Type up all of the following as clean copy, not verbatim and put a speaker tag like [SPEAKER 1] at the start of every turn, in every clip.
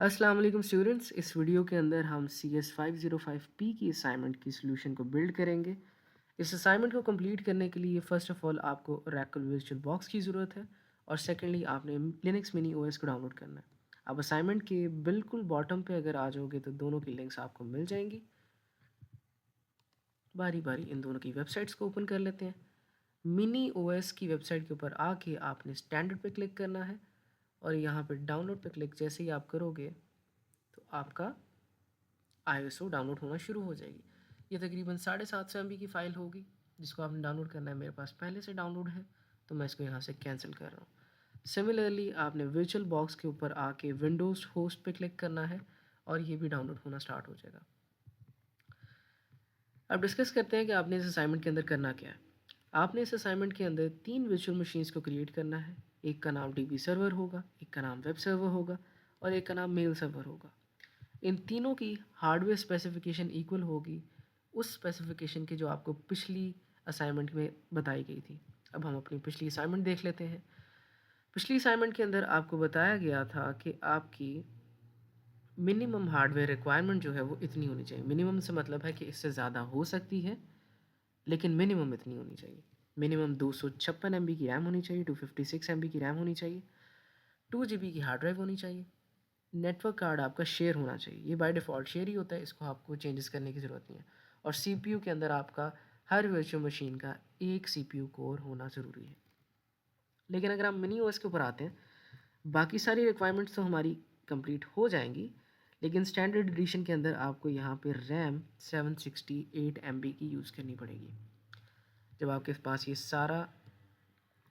[SPEAKER 1] अस्सलाम वालेकुम स्टूडेंट्स। इस वीडियो के अंदर हम CS505P की असाइनमेंट की सॉल्यूशन को बिल्ड करेंगे। इस असाइनमेंट को कंप्लीट करने के लिए फ़र्स्ट ऑफ़ ऑल आपको Oracle वर्चुअल बॉक्स की ज़रूरत है और सेकेंडली आपने लिनक्स मिनी ओएस को डाउनलोड करना है। अब असाइनमेंट के बिल्कुल बॉटम पे अगर आ जाओगे तो दोनों की लिंक्स आपको मिल जाएंगी। बारी बारी इन दोनों की वेबसाइट्स को ओपन कर लेते हैं। मिनी ओएस की वेबसाइट के ऊपर आके आपने स्टैंडर्ड पे क्लिक करना है और यहाँ पे डाउनलोड पे क्लिक जैसे ही आप करोगे तो आपका iOS डाउनलोड होना शुरू हो जाएगी। ये तकरीबन 750 MB की फ़ाइल होगी जिसको आपने डाउनलोड करना है। मेरे पास पहले से डाउनलोड है तो मैं इसको यहाँ से कैंसिल कर रहा हूँ। सिमिलरली आपने वर्चुअल बॉक्स के ऊपर आके विंडोज़ होस्ट पे क्लिक करना है और ये भी डाउनलोड होना स्टार्ट हो जाएगा। अब डिस्कस करते हैं कि आपने इस असाइनमेंट के अंदर करना क्या है। आपने इस असाइनमेंट के अंदर 3 वर्चुअल मशीन्स को क्रिएट करना है। एक का नाम DB सर्वर होगा, एक का नाम वेब सर्वर होगा और एक का नाम मेल सर्वर होगा। इन तीनों की हार्डवेयर स्पेसिफिकेशन इक्वल होगी उस स्पेसिफिकेशन की जो आपको पिछली असाइनमेंट में बताई गई थी। अब हम अपनी पिछली असाइनमेंट देख लेते हैं। पिछली असाइनमेंट के अंदर आपको बताया गया था कि आपकी मिनिमम हार्डवेयर रिक्वायरमेंट जो है वो इतनी होनी चाहिए। मिनिमम से मतलब है कि इससे ज़्यादा हो सकती है लेकिन मिनिमम इतनी होनी चाहिए। मिनिमम 256 MB की रैम होनी चाहिए, 256 MB की रैम होनी चाहिए, 2 GB की हार्ड ड्राइव होनी चाहिए, नेटवर्क कार्ड आपका शेयर होना चाहिए। ये बाय डिफ़ॉल्ट शेयर ही होता है, इसको आपको चेंजेस करने की ज़रूरत नहीं है। और CPU के अंदर आपका हर वर्चुअल मशीन का एक CPU कोर होना ज़रूरी है। लेकिन अगर हम मिनी ओएस के ऊपर आते हैं, बाकी सारी रिक्वायरमेंट्स तो हमारी कंप्लीट हो जाएंगी लेकिन स्टैंडर्ड एडिशन के अंदर आपको यहाँ पे रैम 768 MB की यूज़ करनी पड़ेगी। जब आपके पास ये सारा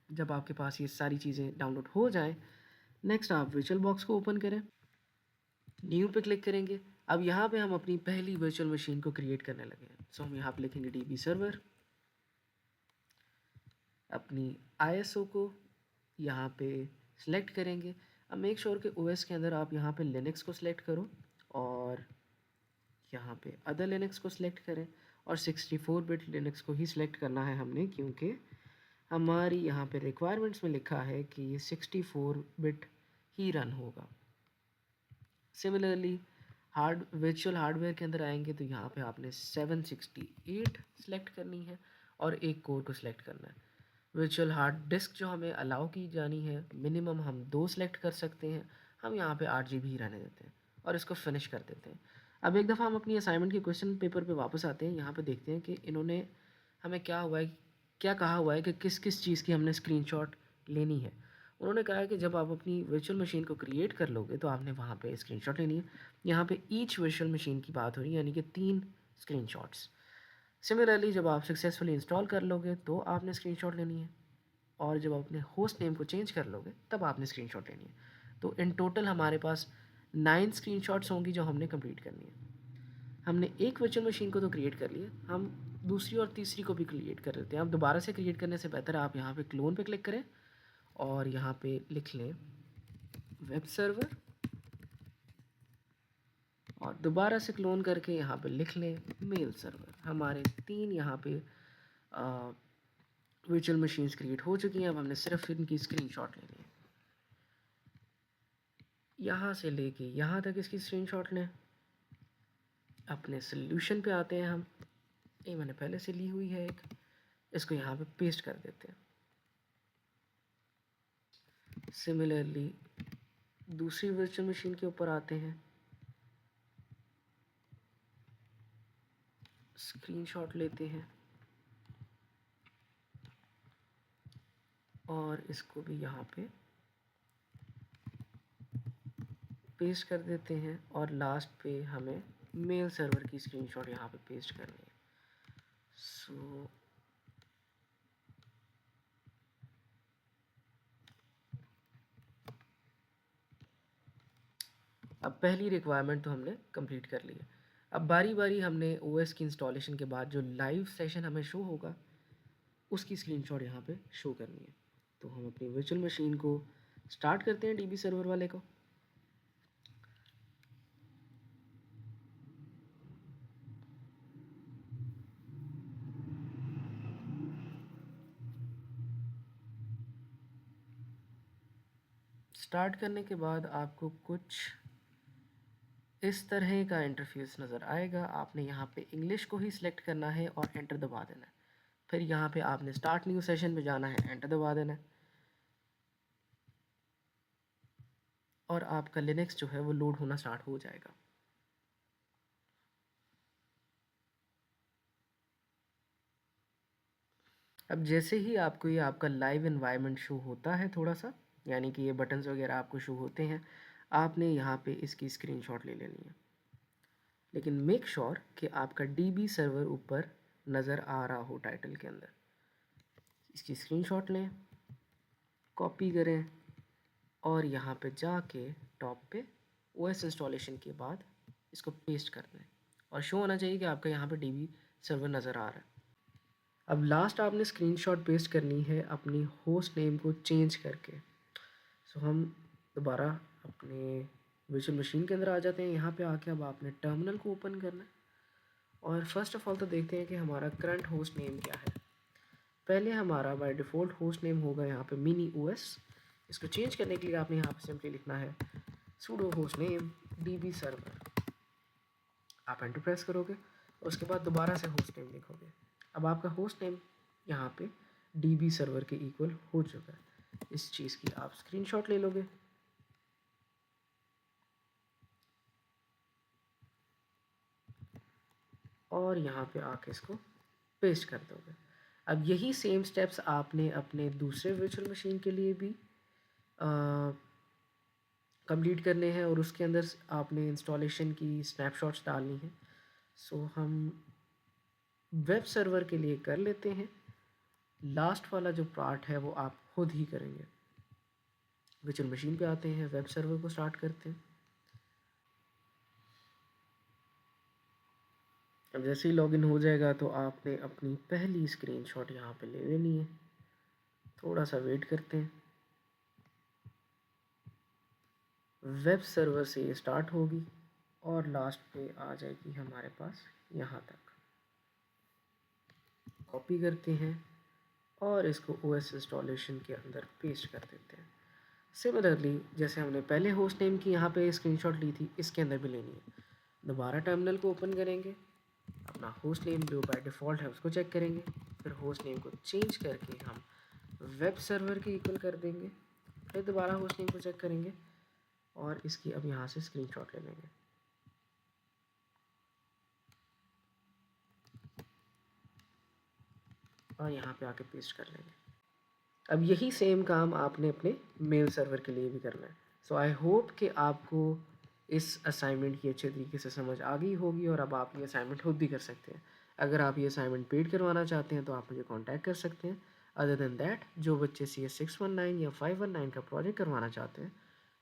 [SPEAKER 1] जब आपके पास ये सारी चीज़ें डाउनलोड हो जाएं, नेक्स्ट आप वर्चुअल बॉक्स को ओपन करें, न्यू पे क्लिक करेंगे। अब यहाँ पे हम अपनी पहली वर्चुअल मशीन को क्रिएट करने लगे हैं। सो हम यहाँ पे लिखेंगे DB सर्वर, अपनी ISO को यहाँ पे सिलेक्ट करेंगे। अब मेक श्योर कि OS के अंदर आप यहाँ पे लिनक्स को सिलेक्ट करो और यहाँ पे अदर लिनक्स को सिलेक्ट करें और 64 बिट लिनक्स को ही सिलेक्ट करना है हमने, क्योंकि हमारी यहाँ पे रिक्वायरमेंट्स में लिखा है कि ये 64 बिट ही रन होगा। सिमिलरली वर्चुअल हार्डवेयर के अंदर आएंगे तो यहाँ पे आपने 768 सेलेक्ट करनी है और एक कोर को सिलेक्ट करना है। वर्चुअल हार्ड डिस्क जो हमें अलाउ की जानी है, मिनिमम हम 2 सेलेक्ट कर सकते हैं। हम यहाँ पे 8 GB ही रहने देते हैं और इसको फिनिश कर देते हैं। अब एक दफ़ा हम अपनी असाइनमेंट के क्वेश्चन पेपर पे वापस आते हैं। यहाँ पे देखते हैं कि इन्होंने हमें क्या कहा हुआ है कि किस किस चीज़ की हमने स्क्रीनशॉट लेनी है। उन्होंने कहा है कि जब आप अपनी वर्चुअल मशीन को क्रिएट कर लोगे तो आपने वहाँ पे स्क्रीनशॉट लेनी है। यहाँ पे ईच वर्चुअल मशीन की बात हो रही है, यानी कि 3 स्क्रीनशॉट्स। सिमिलरली जब आप सक्सेसफुली इंस्टॉल कर लोगे तो आपने स्क्रीनशॉट लेनी है और जब आप अपने होस्ट नेम को चेंज कर लोगे तब आपने स्क्रीनशॉट लेनी है। तो इन टोटल हमारे पास 9 स्क्रीनशॉट्स होंगी जो हमने कंप्लीट करनी है। हमने एक वर्चुअल मशीन को तो क्रिएट कर लिया, हम दूसरी और तीसरी को भी क्रिएट कर लेते हैं। अब दोबारा से क्रिएट करने से बेहतर है आप यहाँ पे क्लोन पे क्लिक करें और यहाँ पे लिख लें वेब सर्वर और दोबारा से क्लोन करके यहाँ पे लिख लें मेल सर्वर। हमारे 3 यहाँ पे वर्चुअल मशीन्स क्रिएट हो चुकी हैं। अब हमने सिर्फ इनकी स्क्रीनशॉट लेनी है। यहाँ से लेके यहाँ तक इसकी स्क्रीनशॉट लें। अपने सोल्यूशन पे आते हैं हम। ये मैंने पहले से ली हुई है एक, इसको यहाँ पे पेस्ट कर देते हैं। सिमिलरली दूसरी वर्चुअल मशीन के ऊपर आते हैं, स्क्रीनशॉट लेते हैं और इसको भी यहाँ पे पेस्ट कर देते हैं और लास्ट पे हमें मेल सर्वर की स्क्रीनशॉट यहाँ पे पेस्ट करनी है। सो अब पहली रिक्वायरमेंट तो हमने कंप्लीट कर ली है। अब बारी बारी हमने ओएस की इंस्टॉलेशन के बाद जो लाइव सेशन हमें शो होगा उसकी स्क्रीनशॉट यहाँ पे शो करनी है। तो हम अपनी वर्चुअल मशीन को स्टार्ट करते हैं DB सर्वर वाले को। स्टार्ट करने के बाद आपको कुछ इस तरह का इंटरफेस नज़र आएगा। आपने यहाँ पे इंग्लिश को ही सिलेक्ट करना है और एंटर दबा देना है। फिर यहाँ पे आपने स्टार्ट न्यू सेशन पे जाना है, एंटर दबा देना है और आपका लिनक्स जो है वो लोड होना स्टार्ट हो जाएगा। अब जैसे ही आपको ये आपका लाइव एनवायरनमेंट शो होता है थोड़ा सा, यानी कि ये बटन्स वगैरह आपको शो होते हैं, आपने यहाँ पे इसकी स्क्रीनशॉट ले लेनी है। लेकिन मेक श्योर कि आपका डीबी सर्वर ऊपर नज़र आ रहा हो टाइटल के अंदर। इसकी स्क्रीनशॉट लें, कॉपी करें और यहाँ पे जाके टॉप पे ओएस इंस्टॉलेशन के बाद इसको पेस्ट कर दें और शो होना चाहिए कि आपका यहाँ पे डीबी सर्वर नज़र आ रहा है। अब लास्ट आपने स्क्रीनशॉट पेस्ट करनी है अपनी होस्ट नेम को चेंज करके। सो हम दोबारा अपने वर्चुअल मशीन के अंदर आ जाते हैं। यहाँ पे आके अब आपने टर्मिनल को ओपन करना है और फर्स्ट ऑफ ऑल तो देखते हैं कि हमारा करंट होस्ट नेम क्या है। पहले हमारा बाय डिफ़ॉल्ट होस्ट नेम होगा यहाँ पे मिनी ओएस। इसको चेंज करने के लिए आपने यहाँ पे सिंपली लिखना है sudo host name dB server. आप एंटर प्रेस करोगे और उसके बाद दोबारा से होस्ट नेम लिखोगे। अब आपका होस्ट नेम यहाँ पे डीबी सर्वर के इक्वल हो चुका है। इस चीज़ की आप स्क्रीनशॉट ले लोगे और यहाँ पे आके इसको पेस्ट कर दोगे। अब यही सेम स्टेप्स आपने अपने दूसरे वर्चुअल मशीन के लिए भी कंप्लीट करने हैं और उसके अंदर आपने इंस्टॉलेशन की स्नैपशॉट्स डालनी है। सो हम वेब सर्वर के लिए कर लेते हैं। लास्ट वाला जो पार्ट है वो आप खुद ही करेंगे। वर्चुअल मशीन पे आते हैं, वेब सर्वर को स्टार्ट करते हैं। अब जैसे ही लॉगिन हो जाएगा तो आपने अपनी पहली स्क्रीनशॉट यहाँ पे ले लेनी है। थोड़ा सा वेट करते हैं। वेब सर्वर से ये स्टार्ट होगी और लास्ट पे आ जाएगी हमारे पास यहाँ तक। कॉपी करते हैं और इसको ओएस इंस्टॉलेशन के अंदर पेस्ट कर देते हैं। सिमिलरली जैसे हमने पहले होस्ट नेम की यहाँ पे स्क्रीनशॉट ली थी, इसके अंदर भी लेनी है। दोबारा टर्मिनल को ओपन करेंगे, अपना होस्ट नेम जो बाय डिफ़ॉल्ट है उसको चेक करेंगे, फिर होस्ट नेम को चेंज करके हम वेब सर्वर के इक्वल कर देंगे। फिर दोबारा होस्ट नेम को चेक करेंगे और इसकी अब यहाँ से स्क्रीनशॉट ले लेंगे। और यहाँ पे आके पेस्ट कर लेंगे। अब यही सेम काम आपने अपने मेल सर्वर के लिए भी करना है। सो आई होप कि आपको इस असाइनमेंट की अच्छे तरीके से समझ आ गई होगी और अब आप ये असाइनमेंट खुद भी कर सकते हैं। अगर आप ये असाइनमेंट पेड करवाना चाहते हैं तो आप मुझे कांटेक्ट कर सकते हैं। अदर देन दैट जो बच्चे CS 619 या 519 का प्रोजेक्ट करवाना चाहते हैं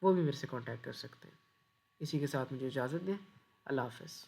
[SPEAKER 1] वो भी मेरे से कांटेक्ट कर सकते हैं। इसी के साथ मुझे इजाज़त दें। अल्लाह हाफ़िज़।